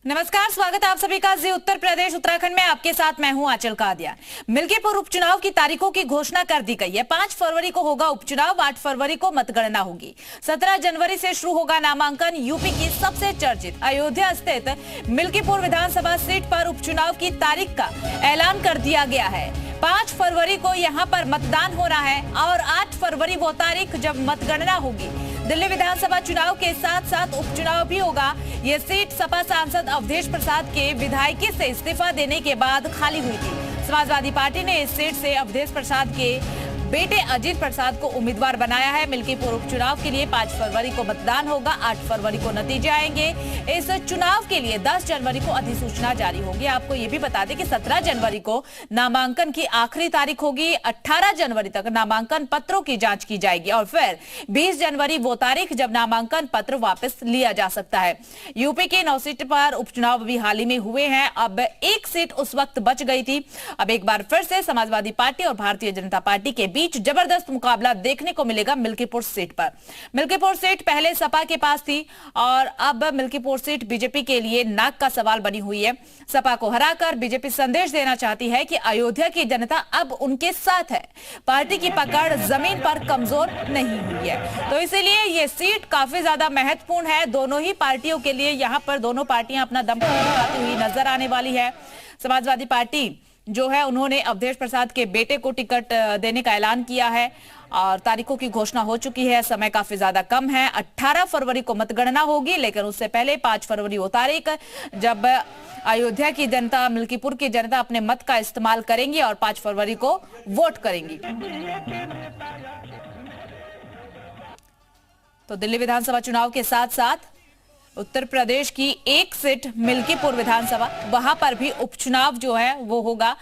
नमस्कार, स्वागत है आप सभी का जी उत्तर प्रदेश उत्तराखंड में। आपके साथ मैं हूं आंचल कादियान। मिल्कीपुर उपचुनाव की तारीखों की घोषणा कर दी गई है। 5 फरवरी को होगा उपचुनाव, 8 फरवरी को मतगणना होगी, 17 जनवरी से शुरू होगा नामांकन। यूपी की सबसे चर्चित अयोध्या स्थित मिल्कीपुर विधानसभा सीट पर उपचुनाव की तारीख का ऐलान कर दिया गया है। 5 फरवरी को यहां पर मतदान हो रहा है और 8 फरवरी वो तारीख जब मतगणना होगी। दिल्ली विधानसभा चुनाव के साथ साथ उपचुनाव भी होगा। ये सीट सपा सांसद अवधेश प्रसाद के विधायकी से इस्तीफा देने के बाद खाली हुई थी। समाजवादी पार्टी ने इस सीट से अवधेश प्रसाद के बेटे अजीत प्रसाद को उम्मीदवार बनाया है। मिल्कीपुर उपचुनाव के लिए 5 फरवरी को मतदान होगा, 8 फरवरी को नतीजे आएंगे। इस चुनाव के लिए 10 जनवरी को अधिसूचना जारी होगी। आपको ये भी बता दें कि 17 जनवरी को नामांकन की आखिरी तारीख होगी। 18 जनवरी तक नामांकन पत्रों की जांच की जाएगी और फिर 20 जनवरी वो तारीख जब नामांकन पत्र वापस लिया जा सकता है। यूपी के 9 सीट पर उपचुनाव भी हाल ही में हुए हैं। अब एक सीट उस वक्त बच गई थी। अब एक बार फिर से समाजवादी पार्टी और भारतीय जनता पार्टी के बीच जबरदस्त मुकाबला देखने को मिलेगा मिल्कीपुर सीट पर। मिल्कीपुर सीट पहले सपा के पास थी और अब मिल्कीपुर सीट बीजेपी के लिए नाक का सवाल बनी हुई है। सपा को हराकर बीजेपी संदेश देना चाहती है कि अयोध्या की जनता अब उनके साथ है। पार्टी की पकड़ जमीन पर कमजोर नहीं हुई है, तो इसीलिए ये सीट काफी ज्यादा महत्वपूर्ण है दोनों ही पार्टियों के लिए। यहाँ पर दोनों पार्टियां अपना दम दिखाती हुई नजर आने वाली है। समाजवादी पार्टी जो है उन्होंने अवधेश प्रसाद के बेटे को टिकट देने का ऐलान किया है और तारीखों की घोषणा हो चुकी है। समय काफी ज्यादा कम है। 18 फरवरी को मतगणना होगी, लेकिन उससे पहले 5 फरवरी वो तारीख जब अयोध्या की जनता, मिल्कीपुर की जनता अपने मत का इस्तेमाल करेंगी और 5 फरवरी को वोट करेंगी। तो दिल्ली विधानसभा चुनाव के साथ साथ उत्तर प्रदेश की एक सीट मिल्कीपुर विधानसभा, वहां पर भी उपचुनाव जो है वो होगा।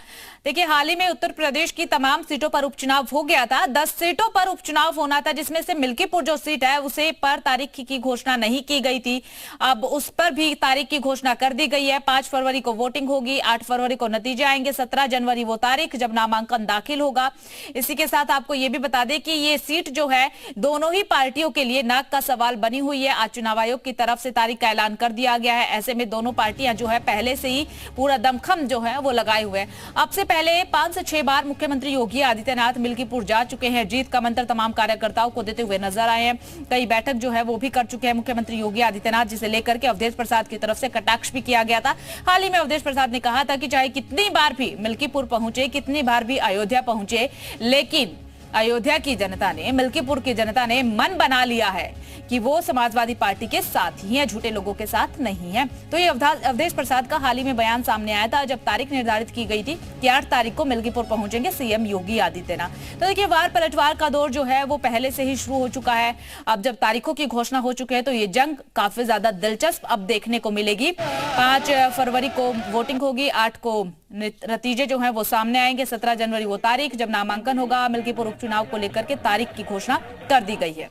देखिए, हाल ही में उत्तर प्रदेश की तमाम सीटों पर उपचुनाव हो गया था। 10 सीटों पर उपचुनाव होना था, जिसमें से मिल्कीपुर जो सीट है उसे पर तारीख की घोषणा नहीं की गई थी। अब उस पर भी तारीख की घोषणा कर दी गई है। 5 फरवरी को वोटिंग होगी, 8 फरवरी को नतीजे आएंगे, 17 जनवरी वो तारीख जब नामांकन दाखिल होगा। इसी के साथ आपको ये भी बता दें कि ये सीट जो है दोनों ही पार्टियों के लिए नाक का सवाल बनी हुई है। आज चुनाव आयोग की तरफ से तारीख का ऐलान कर दिया गया है। ऐसे में दोनों पार्टियां जो है पहले से ही पूरा दमखम जो है वो लगाए हुए हैं। अब से पहले 5 से 6 बार मुख्यमंत्री योगी आदित्यनाथ मिल्कीपुर जा चुके हैं। जीत का मंत्र तमाम कार्यकर्ताओं को देते हुए नजर आए हैं। कई बैठक जो है वो भी कर चुके हैं मुख्यमंत्री योगी आदित्यनाथ, जिसे लेकर के अवधेश प्रसाद की तरफ से कटाक्ष भी किया गया था। हाल ही में अवधेश प्रसाद ने कहा था कि चाहे कितनी बार भी मिल्कीपुर पहुंचे, कितनी बार भी अयोध्या पहुंचे, लेकिन अयोध्या की जनता ने, मिल्कीपुर की जनता ने मन बना लिया है कि वो समाजवादी पार्टी के साथ ही है, झूठे लोगों के साथ नहीं है। तो ये अवधेश प्रसाद का हाल ही में बयान सामने आया था जब तारीख निर्धारित की गई थी कि 8 तारीख को मिल्कीपुर पहुंचेंगे सीएम योगी आदित्यनाथ। तो देखिए, वार पलटवार का दौर जो है वो पहले से ही शुरू हो चुका है। अब जब तारीखों की घोषणा हो चुकी है तो ये जंग काफी ज्यादा दिलचस्प अब देखने को मिलेगी। 5 फरवरी को वोटिंग होगी, 8 को नतीजे जो है वो सामने आएंगे, 17 जनवरी वो तारीख जब नामांकन होगा। मिल्कीपुर उपचुनाव को लेकर के तारीख की घोषणा कर दी गई है।